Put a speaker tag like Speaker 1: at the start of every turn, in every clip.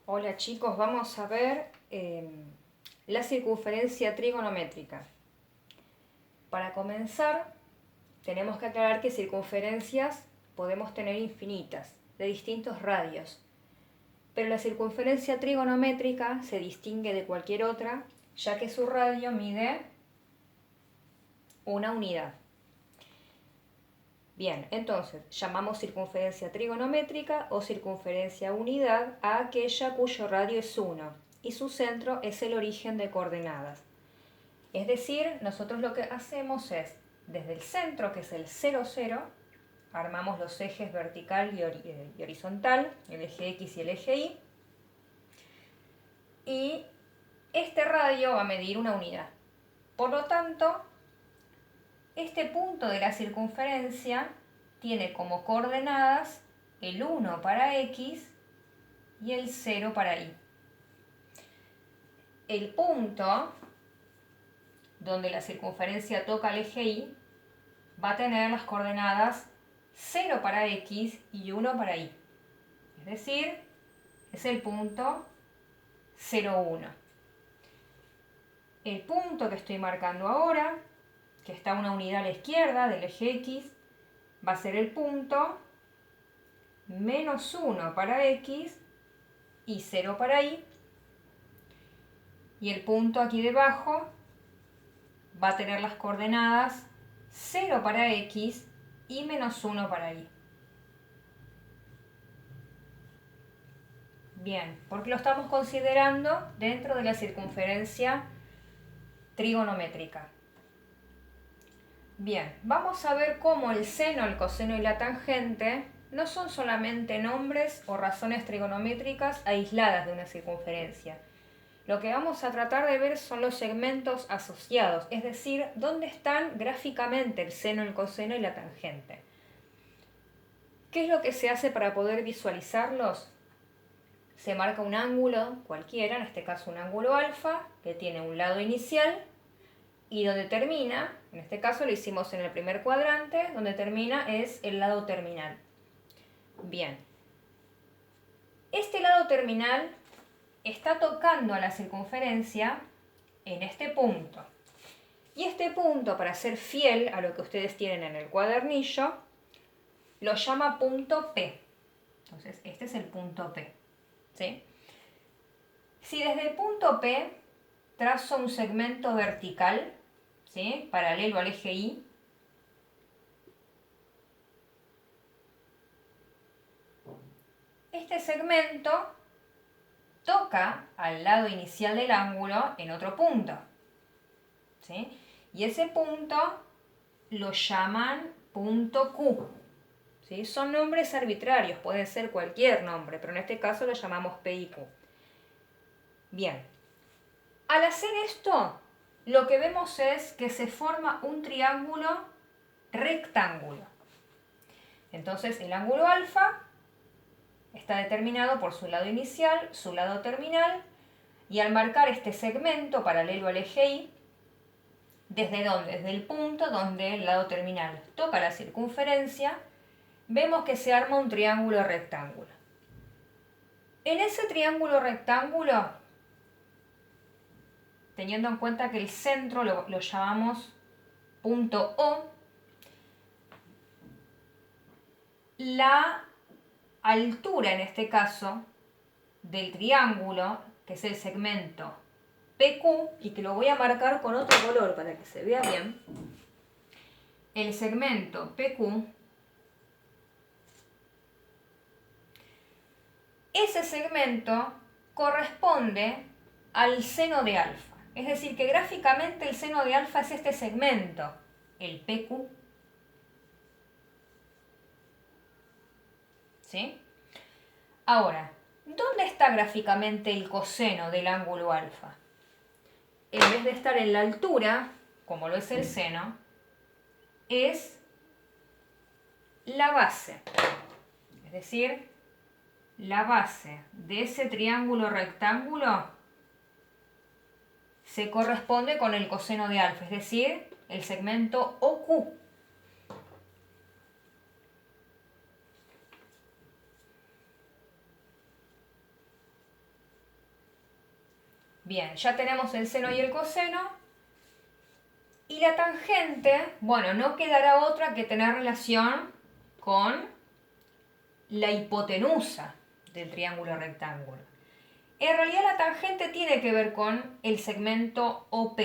Speaker 1: Hola chicos, vamos a ver la circunferencia trigonométrica. Para comenzar, tenemos que aclarar que circunferencias podemos tener infinitas, de distintos radios, pero la circunferencia trigonométrica se distingue de cualquier otra, ya que su radio mide una unidad. Bien, entonces llamamos circunferencia trigonométrica o circunferencia unidad a aquella cuyo radio es 1 y su centro es el origen de coordenadas. Es decir, nosotros lo que hacemos es, desde el centro, que es el 0, 0, armamos los ejes vertical y horizontal, el eje X y el eje Y, y este radio va a medir una unidad. Por lo tanto, este punto de la circunferencia tiene como coordenadas el 1 para X y el 0 para Y. El punto donde la circunferencia toca el eje Y va a tener las coordenadas 0 para X y 1 para Y. Es decir, es el punto 0, 1. El punto que estoy marcando ahora, que está a una unidad a la izquierda del eje X, va a ser el punto menos 1 para X y 0 para Y. Y el punto aquí debajo va a tener las coordenadas 0 para X y menos 1 para Y. Bien, porque lo estamos considerando dentro de la circunferencia trigonométrica. Bien, vamos a ver cómo el seno, el coseno y la tangente no son solamente nombres o razones trigonométricas aisladas de una circunferencia. Lo que vamos a tratar de ver son los segmentos asociados, es decir, dónde están gráficamente el seno, el coseno y la tangente. ¿Qué es lo que se hace para poder visualizarlos? Se marca un ángulo cualquiera, en este caso un ángulo alfa, que tiene un lado inicial y donde termina, en este caso lo hicimos en el primer cuadrante, donde termina es el lado terminal. Bien, este lado terminal está tocando a la circunferencia en este punto. Y este punto, para ser fiel a lo que ustedes tienen en el cuadernillo, lo llama punto P. Entonces, este es el punto P. ¿Sí? Si desde el punto P trazo un segmento vertical, ¿sí?, paralelo al eje Y, este segmento toca al lado inicial del ángulo en otro punto, ¿sí? Y ese punto lo llaman punto Q, ¿sí? Son nombres arbitrarios, pueden ser cualquier nombre, pero en este caso lo llamamos P y Q. Bien, al hacer esto, lo que vemos es que se forma un triángulo rectángulo. Entonces el ángulo alfa está determinado por su lado inicial, su lado terminal, y al marcar este segmento paralelo al eje Y, ¿desde dónde? Desde el punto donde el lado terminal toca la circunferencia, vemos que se arma un triángulo rectángulo. En ese triángulo rectángulo, teniendo en cuenta que el centro lo llamamos punto O, la altura en este caso del triángulo, que es el segmento PQ, y que lo voy a marcar con otro color para que se vea bien, el segmento PQ, ese segmento corresponde al seno de alfa. Es decir, que gráficamente el seno de alfa es este segmento, el PQ. ¿Sí? Ahora, ¿dónde está gráficamente el coseno del ángulo alfa? En vez de estar en la altura, como lo es el seno, es la base. Es decir, la base de ese triángulo rectángulo se corresponde con el coseno de alfa, es decir, el segmento OQ. Bien, ya tenemos el seno y el coseno. Y la tangente, bueno, no quedará otra que tener relación con la hipotenusa del triángulo rectángulo. En realidad la tangente tiene que ver con el segmento OP,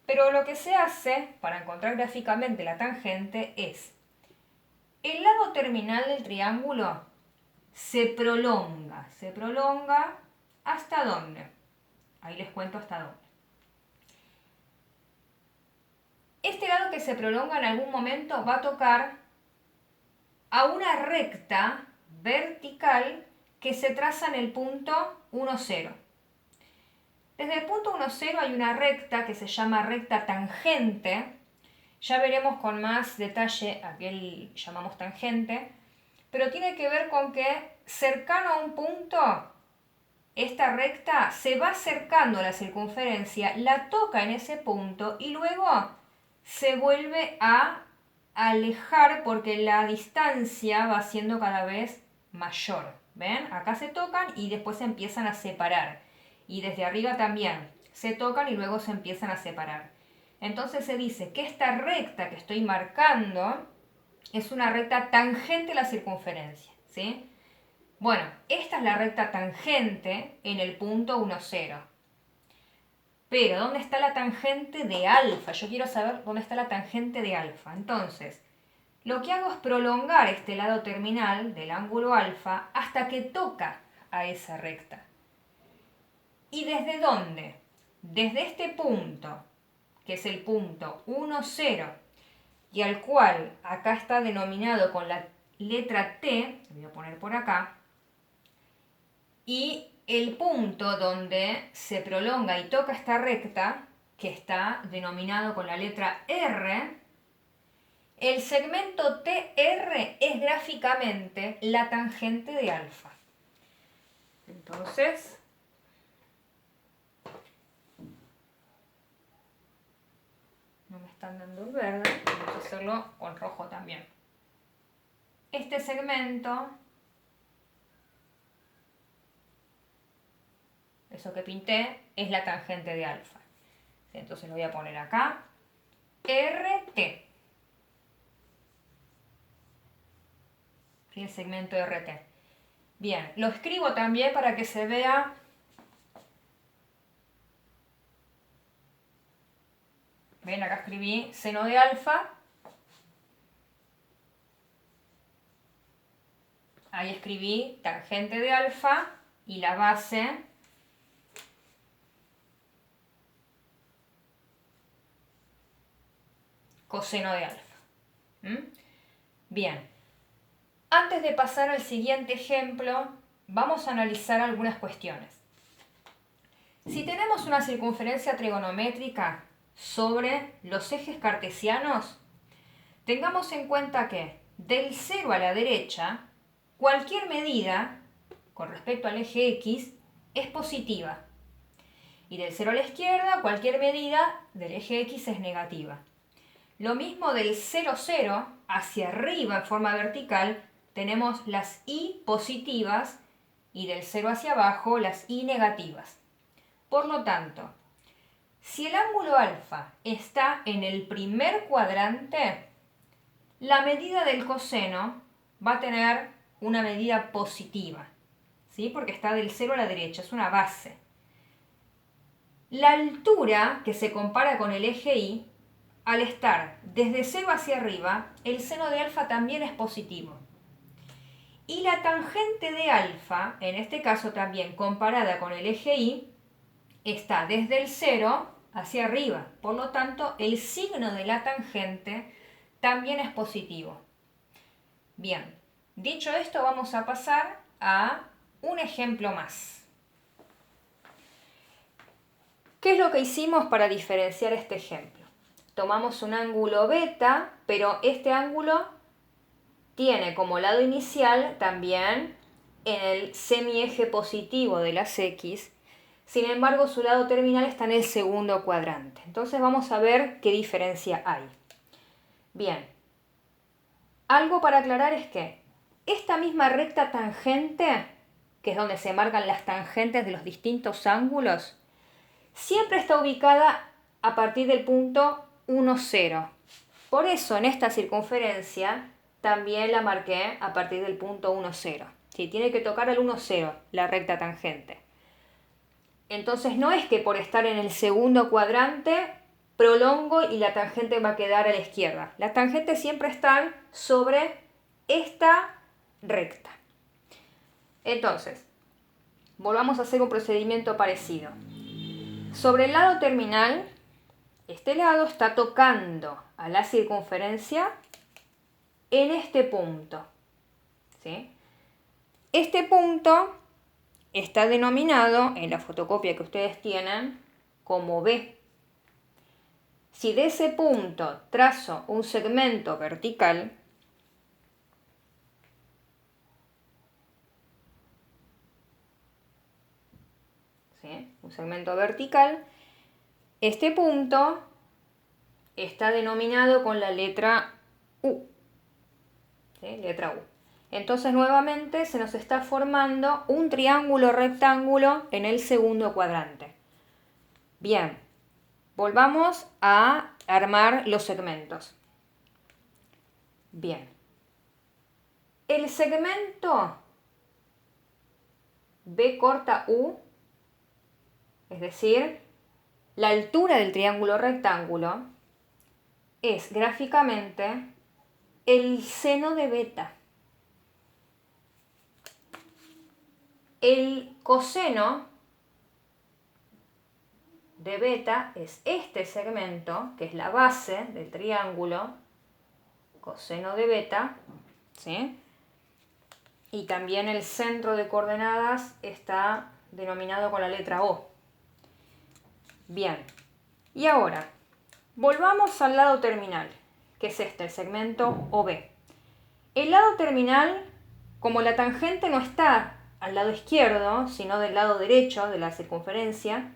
Speaker 1: pero lo que se hace para encontrar gráficamente la tangente es el lado terminal del triángulo se prolonga ¿hasta dónde? Ahí les cuento hasta dónde. Este lado que se prolonga en algún momento va a tocar a una recta vertical que se traza en el punto 1, 0. Desde el punto 1, 0 hay una recta que se llama recta tangente. Ya veremos con más detalle a qué llamamos tangente, pero tiene que ver con que cercano a un punto, esta recta se va acercando a la circunferencia, la toca en ese punto y luego se vuelve a alejar porque la distancia va siendo cada vez mayor. ¿Ven? Acá se tocan y después se empiezan a separar. Y desde arriba también se tocan y luego se empiezan a separar. Entonces se dice que esta recta que estoy marcando es una recta tangente a la circunferencia, ¿sí? Bueno, esta es la recta tangente en el punto 1, 0. Pero, ¿dónde está la tangente de alfa? Yo quiero saber dónde está la tangente de alfa. Entonces, lo que hago es prolongar este lado terminal del ángulo alfa hasta que toca a esa recta. ¿Y desde dónde? Desde este punto, que es el punto 1, 0, y al cual acá está denominado con la letra T, lo voy a poner por acá, y el punto donde se prolonga y toca esta recta, que está denominado con la letra R, el segmento TR es gráficamente la tangente de alfa. Entonces, no me están dando el verde, vamos a hacerlo con rojo también. Este segmento, eso que pinté, es la tangente de alfa. Entonces lo voy a poner acá, RT. El segmento RT. Bien, lo escribo también para que se vea. Ven, acá escribí seno de alfa. Ahí escribí tangente de alfa y la base coseno de alfa. Bien, antes de pasar al siguiente ejemplo, vamos a analizar algunas cuestiones. Si tenemos una circunferencia trigonométrica sobre los ejes cartesianos, tengamos en cuenta que del 0 a la derecha, cualquier medida con respecto al eje X es positiva. Y del 0 a la izquierda, cualquier medida del eje X es negativa. Lo mismo del 0, 0 hacia arriba en forma vertical, tenemos las y positivas y del 0 hacia abajo las y negativas. Por lo tanto, si el ángulo alfa está en el primer cuadrante, la medida del coseno va a tener una medida positiva, ¿sí? Porque está del 0 a la derecha, es una base. La altura que se compara con el eje Y, al estar desde 0 hacia arriba, el seno de alfa también es positivo. Y la tangente de alfa, en este caso también comparada con el eje Y, está desde el 0 hacia arriba. Por lo tanto, el signo de la tangente también es positivo. Bien, dicho esto, vamos a pasar a un ejemplo más. ¿Qué es lo que hicimos para diferenciar este ejemplo? Tomamos un ángulo beta, pero este ángulo tiene como lado inicial también en el semieje positivo de las X. Sin embargo, su lado terminal está en el segundo cuadrante. Entonces vamos a ver qué diferencia hay. Bien, algo para aclarar es que esta misma recta tangente, que es donde se marcan las tangentes de los distintos ángulos, siempre está ubicada a partir del punto 1, 0. Por eso en esta circunferencia también la marqué a partir del punto 1, 0. ¿Sí? Tiene que tocar al 1, 0, la recta tangente. Entonces no es que por estar en el segundo cuadrante prolongo y la tangente va a quedar a la izquierda. Las tangentes siempre están sobre esta recta. Entonces, volvamos a hacer un procedimiento parecido. Sobre el lado terminal, este lado está tocando a la circunferencia en este punto. ¿Sí? Este punto está denominado en la fotocopia que ustedes tienen como B. Si de ese punto trazo un segmento vertical, ¿sí? Un segmento vertical, este punto está denominado con la letra U. ¿Sí? Letra U. Entonces nuevamente se nos está formando un triángulo rectángulo en el segundo cuadrante. Bien, volvamos a armar los segmentos. Bien, el segmento B corta U, es decir, la altura del triángulo rectángulo, es gráficamente el seno de beta. El coseno de beta es este segmento, que es la base del triángulo, coseno de beta, ¿sí? Y también el centro de coordenadas está denominado con la letra O. Bien, y ahora, volvamos al lado terminal, que es este, el segmento OB. El lado terminal, como la tangente no está al lado izquierdo, sino del lado derecho de la circunferencia,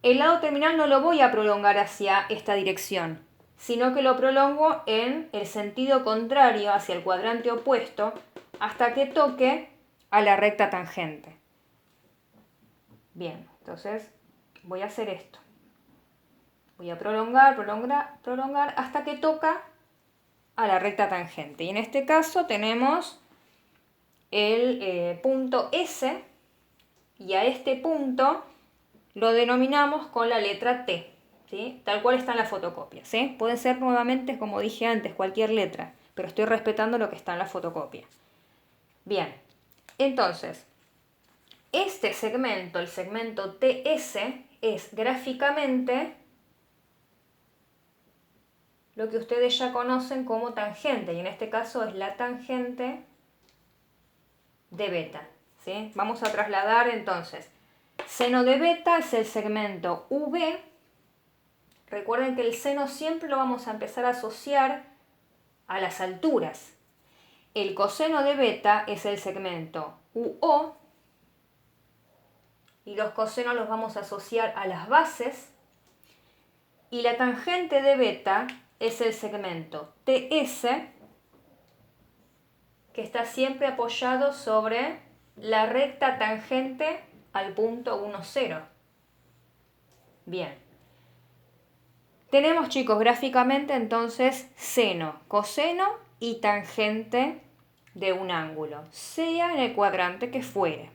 Speaker 1: el lado terminal no lo voy a prolongar hacia esta dirección, sino que lo prolongo en el sentido contrario, hacia el cuadrante opuesto, hasta que toque a la recta tangente. Bien, entonces voy a hacer esto. Voy a prolongar hasta que toca a la recta tangente. Y en este caso tenemos el punto S, y a este punto lo denominamos con la letra T, ¿sí? Tal cual está en la fotocopia, ¿sí? Puede ser nuevamente, como dije antes, cualquier letra, pero estoy respetando lo que está en la fotocopia. Bien, entonces, este segmento, el segmento TS, es gráficamente lo que ustedes ya conocen como tangente, y en este caso es la tangente de beta, ¿sí? Vamos a trasladar entonces, seno de beta es el segmento UB. Recuerden que el seno siempre lo vamos a empezar a asociar a las alturas. El coseno de beta es el segmento UO, y los cosenos los vamos a asociar a las bases, y la tangente de beta es el segmento TS, que está siempre apoyado sobre la recta tangente al punto 1, 0. Bien. Tenemos, chicos, gráficamente entonces seno, coseno y tangente de un ángulo, sea en el cuadrante que fuere.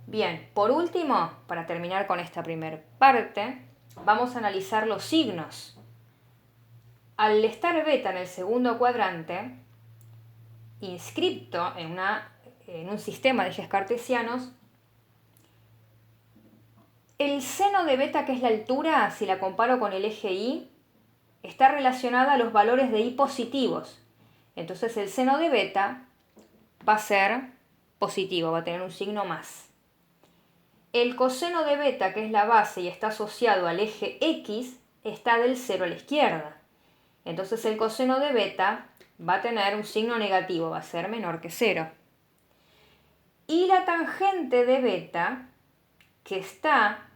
Speaker 1: Bien, por último, para terminar con esta primera parte, vamos a analizar los signos. Al estar beta en el segundo cuadrante, inscripto en un sistema de ejes cartesianos, el seno de beta, que es la altura, si la comparo con el eje Y, está relacionada a los valores de Y positivos. Entonces el seno de beta va a ser positivo, va a tener un signo más. El coseno de beta, que es la base y está asociado al eje X, está del 0 a la izquierda. Entonces el coseno de beta va a tener un signo negativo, va a ser menor que 0. Y la tangente de beta, que está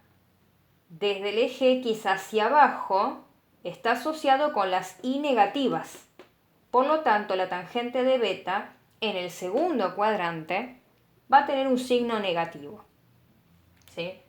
Speaker 1: desde el eje X hacia abajo, está asociado con las Y negativas. Por lo tanto, la tangente de beta en el segundo cuadrante va a tener un signo negativo, ¿sí?